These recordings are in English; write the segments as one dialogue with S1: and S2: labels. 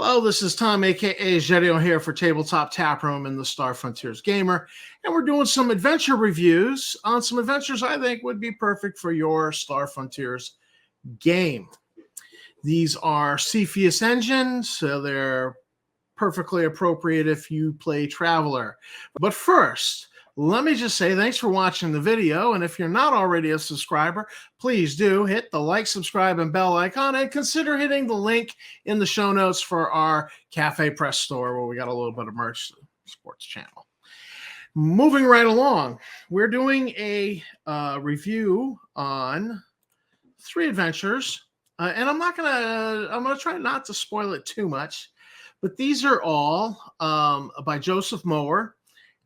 S1: Hello, this is Tom, aka Jedio, here for Tabletop Taproom and the Star Frontiers Gamer, and we're doing some adventure reviews on some adventures I think would be perfect for your Star Frontiers game. These are Cepheus Engine, so they're perfectly appropriate if you play Traveler. But first, let me just say thanks for watching the video, and if you're not already a subscriber, please do hit the like, subscribe, and bell icon, and consider hitting the link in the show notes for our Cafe Press store where we got a little bit of merch, sports channel. Moving right along, we're doing a review on 3 adventures, and I'm gonna try not to spoil it too much, but these are all by Joseph Mower.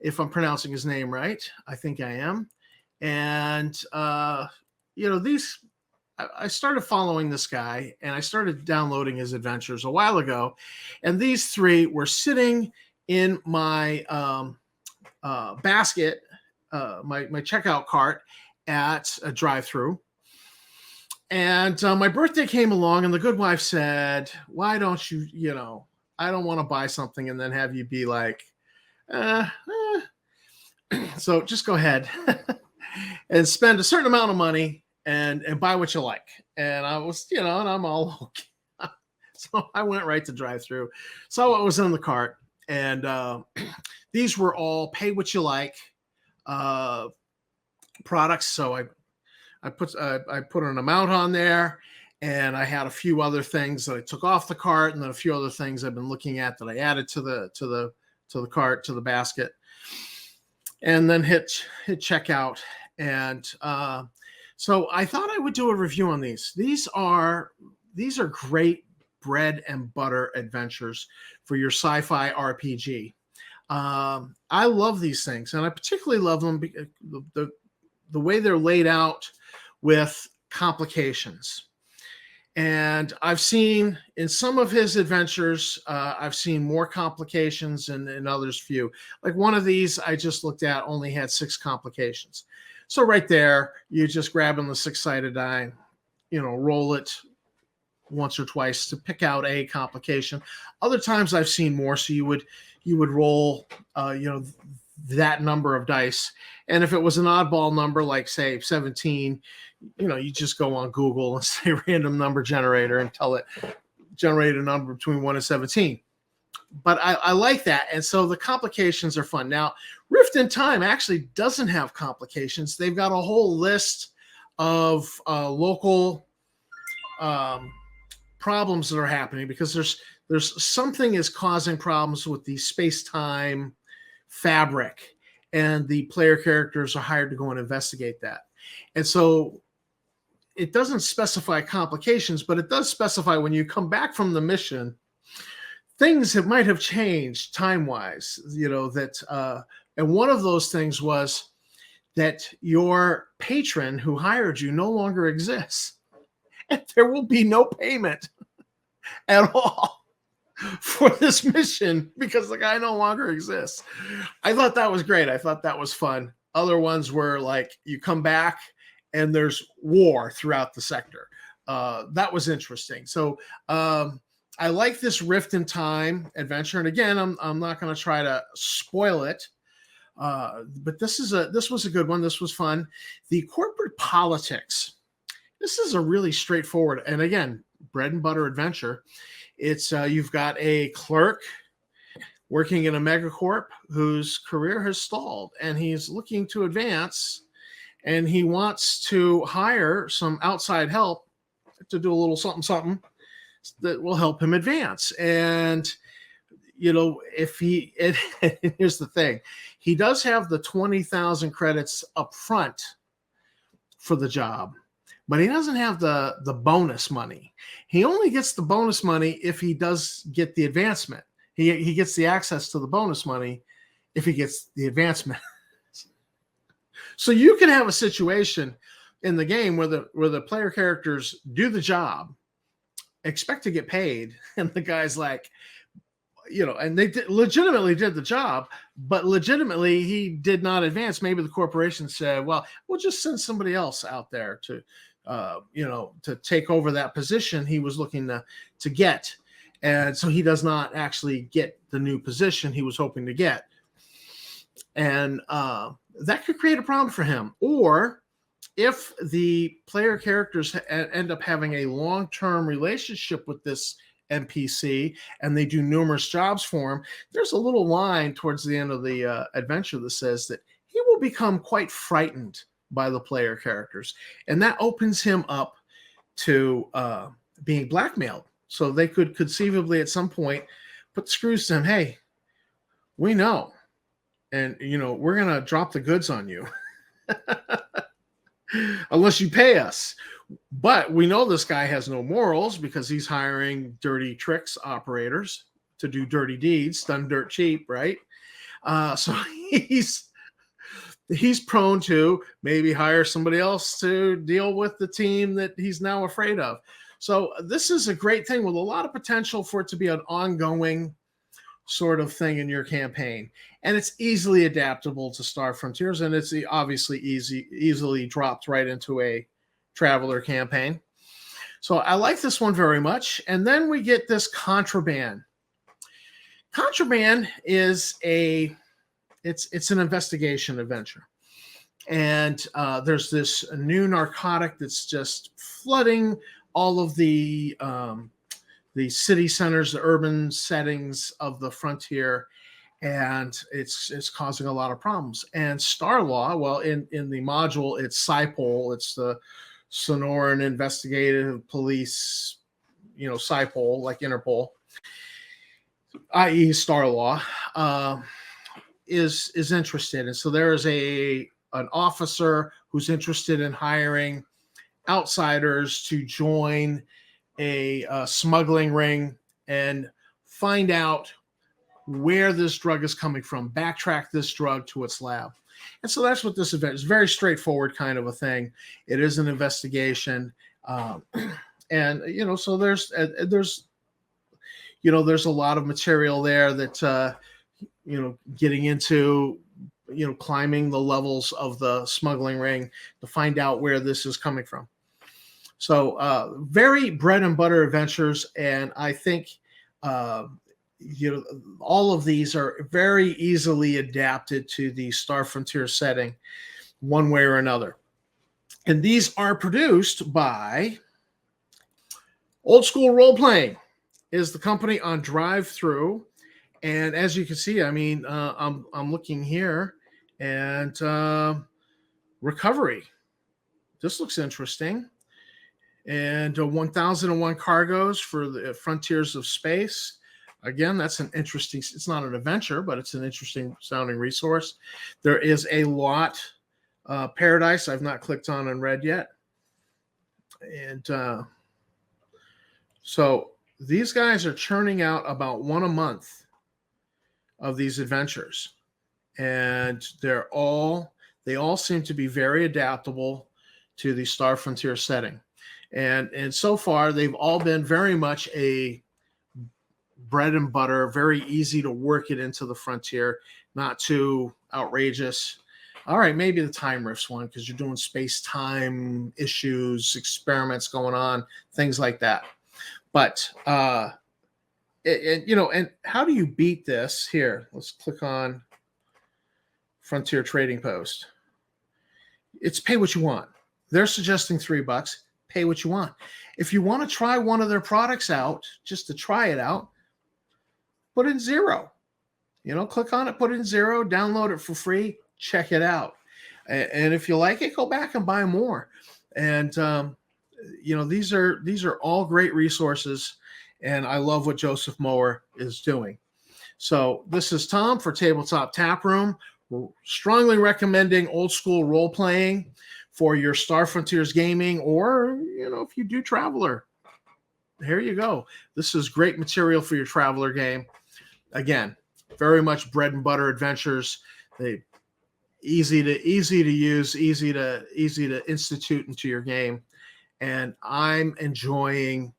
S1: If I'm pronouncing his name right, I think I am. And, I started following this guy and I started downloading his adventures a while ago. And these 3 were sitting in my basket, my checkout cart at a drive-thru. And my birthday came along and the good wife said, why don't you, I don't want to buy something and then have you be like, so just go ahead and spend a certain amount of money and buy what you like. And I was, and I'm all okay. So I went right to drive-thru, saw what was in the cart, and these were all pay what you like products. So I put an amount on there, and I had a few other things that I took off the cart, and then a few other things I've been looking at that I added to the cart, to the basket, and then hit checkout. And so I thought I would do a review on these. These are great bread and butter adventures for your sci-fi RPG. I love these things, and I particularly love them because the way they're laid out with complications. And I've seen in some of his adventures, I've seen more complications and in others few. Like one of these I just looked at only had 6 complications. So right there, you just grab on the 6-sided die, roll it once or twice to pick out a complication. Other times I've seen more, so you would roll, that number of dice. And if it was an oddball number, like say 17, you just go on Google and say random number generator and tell it generate a number between 1 and 17. But I like that. And so the complications are fun. Now, Rift in Time actually doesn't have complications. They've got a whole list of local problems that are happening because there's something is causing problems with the space-time fabric, and the player characters are hired to go and investigate that. And so it doesn't specify complications, but it does specify when you come back from the mission, things that might have changed time-wise, and one of those things was that your patron who hired you no longer exists, and there will be no payment at all for this mission because the guy no longer exists. I thought that was great. I thought that was fun. Other ones were like you come back and there's war throughout the sector. That was interesting. So I like this Rift in Time adventure. And again, I'm not going to try to spoil it. But this was a good one. This was fun. The corporate politics. This is a really straightforward, and again, bread and butter adventure. It's you've got a clerk working in a megacorp whose career has stalled, and he's looking to advance, and he wants to hire some outside help to do a little something that will help him advance. And here's the thing, he does have the 20,000 credits up front for the job, but he doesn't have the bonus money. He only gets the bonus money if he does get the advancement. He gets the access to the bonus money if he gets the advancement. So you can have a situation in the game where the player characters do the job, expect to get paid, and the guy's like, and they legitimately did the job, but legitimately he did not advance. Maybe the corporation said, well, we'll just send somebody else out there to take over that position he was looking to get. And so he does not actually get the new position he was hoping to get. And that could create a problem for him. Or if the player characters end up having a long-term relationship with this NPC and they do numerous jobs for him, there's a little line towards the end of the adventure that says that he will become quite frightened by the player characters. And that opens him up to being blackmailed. So they could conceivably at some point put the screws to him. Hey, we know. And, we're going to drop the goods on you. Unless you pay us. But we know this guy has no morals because he's hiring dirty tricks operators to do dirty deeds, done dirt cheap, right? So he's prone to maybe hire somebody else to deal with the team that he's now afraid of. So this is a great thing with a lot of potential for it to be an ongoing sort of thing in your campaign. And it's easily adaptable to Star Frontiers, and it's obviously easily dropped right into a Traveler campaign. So I like this one very much. And then we get this Contraband. Contraband is it's an investigation adventure. And there's this new narcotic that's just flooding all of the city centers, the urban settings of the frontier, and it's causing a lot of problems. And Star Law, well, in the module, it's SIPOL, it's the Sonoran Investigative Police, SIPOL, like Interpol, i.e. Star Law, is interested. And so there is an officer who's interested in hiring outsiders to join a smuggling ring and find out where this drug is coming from, backtrack this drug to its lab. And so that's what this event is. Very straightforward kind of a thing. It is an investigation. And, so there's a lot of material there that, getting into, climbing the levels of the smuggling ring to find out where this is coming from. So very bread and butter adventures. And I think, all of these are very easily adapted to the Star Frontier setting one way or another. And these are produced by Old School Role Playing is the company on Drive-Thru. And as you can see, I mean, I'm looking here, and Recovery. This looks interesting. And 1001 Cargoes for the Frontiers of Space. Again, that's an interesting, it's not an adventure, but it's an interesting sounding resource. There is a lot. Paradise, I've not clicked on and read yet. And so these guys are churning out about one a month of these adventures. And they all seem to be very adaptable to the Star Frontier setting. And so far, they've all been very much a bread and butter, very easy to work it into the frontier, not too outrageous. All right, maybe the time rifts one because you're doing space-time issues, experiments going on, things like that. But and how do you beat this? Here, let's click on Frontier Trading Post. It's pay what you want. They're suggesting $3. Pay what you want. If you want to try one of their products out, just to try it out, put in $0. Click on it, put in $0, download it for free, check it out. And if you like it, go back and buy more. And these are all great resources, and I love what Joseph Mower is doing. So this is Tom for Tabletop Tap Room. We're strongly recommending Old School Role Playing for your Star Frontiers gaming, or if you do Traveler, here you go. This is great material for your Traveler game. Again, very much bread and butter adventures. They easy to use, easy to institute into your game. And I'm enjoying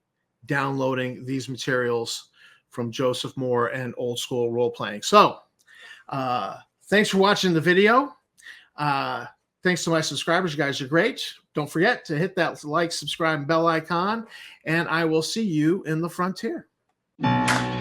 S1: downloading these materials from Joseph Moore and Old School Role Playing. So thanks for watching the video. Thanks to my subscribers. You guys are great. Don't forget to hit that like, subscribe, and bell icon, and I will see you in the frontier. you.